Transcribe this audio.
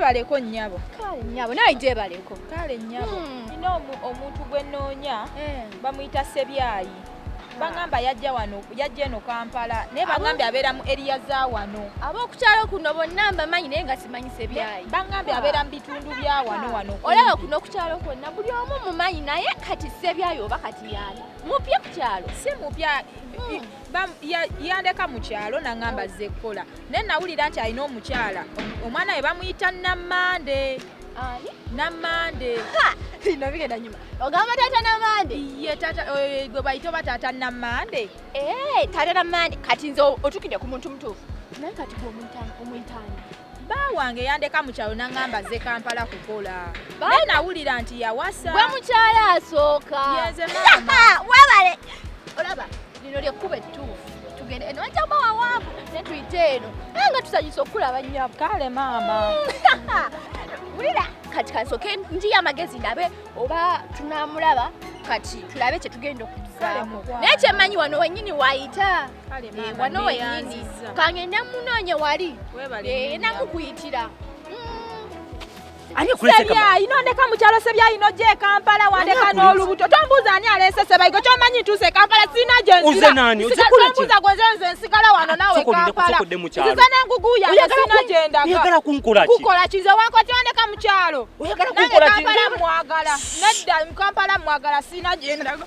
Jebaleko nnyabo. Kale nnyabo naye jebaleko. Kale nnyabo. Ino omuntu gwe nnoonya bamuyita Sebyayi. Bangamba yajja eno Kampala naye bangambye abeera mu area za wano. Ab'okukyalo kuno bonna mbamanyi naye nga simanyi Sebyayi. Bangambye abeera mu bitundu bya wano. Olaba kuno okukyalo kwonna buli omu mumanyi naye kati Sebyayi oba kati yaani mupya ku kyalo. Si mupya yandeka mu kyalo n'angamba azze kukola. Naye nawulira nti alina omukyala omwana we bamuyita Nammande. Ani? Nammande. Ino bigenda nyuma. Ogamba taata Nammande? Ye taata gwe bayita oba taata Nammande. Taata Nammande kati nze otukidde ku muntu mutuufu. Naye kati gwe omuyitaani. Baawange yandeka mu kyalo n'angamba azze Kampala kukola. Naye nawulira nti yawasa. Gwe mukyala asooka. Yenze maama. Webale. Olaba lino lyekkuba ettuufu. Tugende eno njama wawanvu ne tuyite eno. Nga tusanyusa okulaba nnyabo. Kale maama. Wulira kati kansooke njiya amagezi ndabe oba tunamulaba kati tulabe kye tugenda okuzaamu. Naye kyemmanyi wano wennyini wayita. Wano wennyini. Kangende munoonye wali. Namukuyitira. Ani kulese kama? Sebyayi nondeka mu kyalo Sebyayi nojje Kampala wandeka n'olubuto. Tombuuza ani alese Sebyayi gwe ky'omanyi ntuuse Kampala sina gye nzira. Uze nani? Tombuuza gwe nze nsigala wano naawe Kampala. Nzize n'engugu yange sina gye ndaga. Oyagala kunkola ki? Kukola kize wankoti wandeka mu kyalo. Oyagala kunkola ki? Kampala mwagala. Nedda mu Kampala mwagala sina gye ndaga.